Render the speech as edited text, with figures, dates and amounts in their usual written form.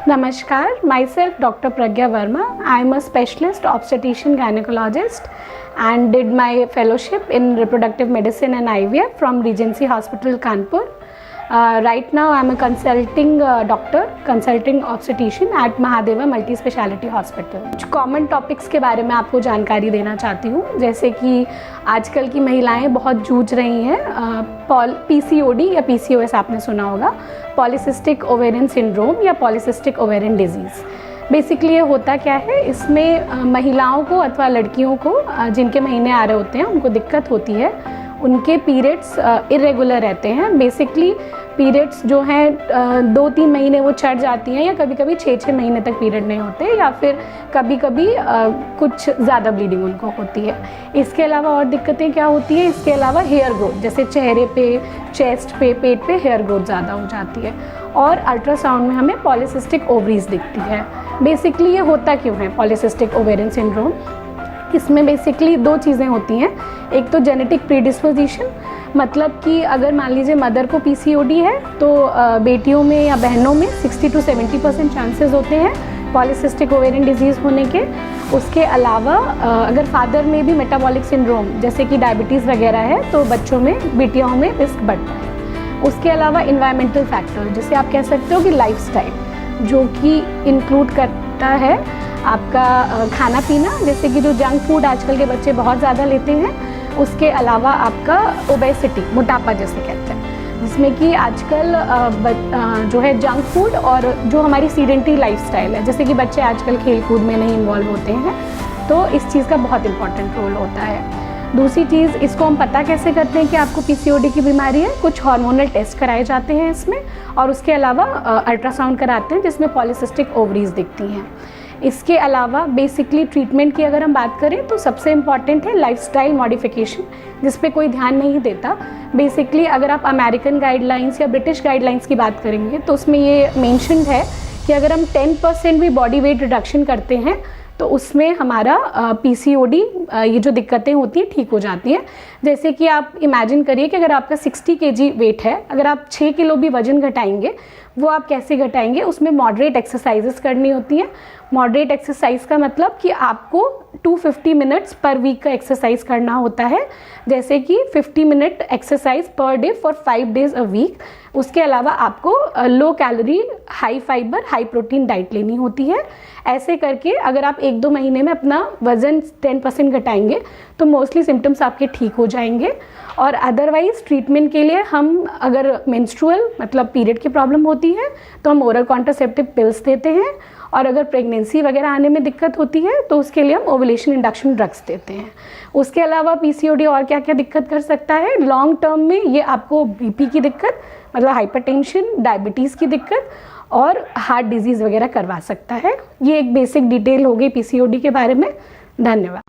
Namaskar, myself Dr. Pragya Verma. I am a specialist obstetrician gynecologist and did my fellowship in reproductive medicine and IVF from Regency Hospital, Kanpur. Right now I am a consulting doctor, consulting obstetrician at Mahadeva Multi Speciality Hospital. कुछ common topics के बारे में आपको जानकारी देना चाहती हूँ, जैसे कि आजकल की महिलाएं बहुत जूझ रही हैं PCOD या PCOS आपने सुना होगा, पॉलीसिस्टिक ओवेरियन सिंड्रोम या पॉलीसिस्टिक ओवेरियन डिजीज़। बेसिकली ये होता क्या है, इसमें महिलाओं को अथवा लड़कियों को जिनके महीने आ रहे होते हैं उनको दिक्कत होती है, उनके पीरियड्स इरेगुलर रहते हैं। बेसिकली पीरियड्स जो हैं 2-3 महीने वो चढ़ जाती हैं या कभी कभी 6-6 महीने तक पीरियड नहीं होते, या फिर कभी कभी कुछ ज़्यादा ब्लीडिंग उनको होती है। इसके अलावा और दिक्कतें क्या होती हैं, इसके अलावा हेयर ग्रोथ, जैसे चेहरे पे, चेस्ट पे, पेट पे हेयर ग्रोथ ज़्यादा हो जाती है। और अल्ट्रासाउंड में हमें पॉलीसिस्टिक ओवरीज दिखती है। बेसिकली ये होता क्यों है पॉलीसिस्टिक ओवेरियन सिंड्रोम? इसमें बेसिकली 2 चीज़ें होती हैं। एक तो जेनेटिक प्रीडिस्पोजिशन, मतलब कि अगर मान लीजिए मदर को PCOD है तो बेटियों में या बहनों में 60 to 70% चांसेस होते हैं पॉलीसिस्टिक ओवेरियन डिजीज़ होने के। उसके अलावा अगर फादर में भी मेटाबॉलिक सिंड्रोम जैसे कि डायबिटीज़ वगैरह है तो बच्चों में, बेटियों में रिस्क बढ़ता है। उसके अलावा इन्वायरमेंटल फैक्टर, जैसे आप कह सकते हो कि लाइफस्टाइल, जो कि इंक्लूड करता है आपका खाना पीना, जैसे कि जो जंक फूड आजकल के बच्चे बहुत ज़्यादा लेते हैं। उसके अलावा आपका ओबेसिटी, मोटापा जैसे कहते हैं, जिसमें कि आजकल जो है जंक फूड और जो हमारी सीडेंटरी लाइफस्टाइल है, जैसे कि बच्चे आजकल खेल कूद में नहीं इन्वॉल्व होते हैं, तो इस चीज़ का बहुत इंपॉर्टेंट रोल होता है। दूसरी चीज़, इसको हम पता कैसे करते हैं कि आपको PCOD की बीमारी है? कुछ हार्मोनल टेस्ट कराए जाते हैं इसमें, और उसके अलावा अल्ट्रासाउंड कराते हैं जिसमें पॉलीसिस्टिक ओवरीज दिखती हैं। इसके अलावा बेसिकली ट्रीटमेंट की अगर हम बात करें तो सबसे इम्पॉर्टेंट है लाइफस्टाइल मॉडिफिकेशन, जिस पे कोई ध्यान नहीं देता। बेसिकली अगर आप अमेरिकन गाइडलाइंस या ब्रिटिश गाइडलाइंस की बात करेंगे तो उसमें ये मेंशन्ड है कि अगर हम 10% भी बॉडी वेट रिडक्शन करते हैं तो उसमें हमारा PCOD ये जो दिक्कतें होती हैं ठीक हो जाती हैं। जैसे कि आप इमेजिन करिए कि अगर आपका 60 kg वेट है, अगर आप 6 किलो भी वजन घटाएंगे, वो आप कैसे घटाएंगे? उसमें मॉडरेट एक्सरसाइजेस करनी होती हैं। मॉडरेट एक्सरसाइज का मतलब कि आपको 250 मिनट्स पर वीक का एक्सरसाइज करना होता है, जैसे कि 50 minute exercise per day for 5 days a week. उसके अलावा आपको low calorie, high fibre, high protein diet लेनी होती है। ऐसे करके अगर आप 1-2 महीने में अपना वज़न 10% घटाएंगे तो मोस्टली सिम्टम्स आपके ठीक हो जाएंगे। और अदरवाइज़ ट्रीटमेंट के लिए हम, अगर मेंस्ट्रुअल मतलब पीरियड की प्रॉब्लम होती है तो हम ओरल कॉन्ट्रासेप्टिव पिल्स देते हैं, और अगर प्रेगनेंसी वगैरह आने में दिक्कत होती है तो उसके लिए हम ओवुलेशन इंडक्शन ड्रग्स देते हैं। उसके अलावा PCOD और क्या क्या दिक्कत कर सकता है? लॉन्ग टर्म में ये आपको BP की दिक्कत, मतलब हाइपरटेंशन, डायबिटीज़ की दिक्कत और हार्ट डिजीज़ वगैरह करवा सकता है। ये एक बेसिक डिटेल हो गई PCOD के बारे में। धन्यवाद।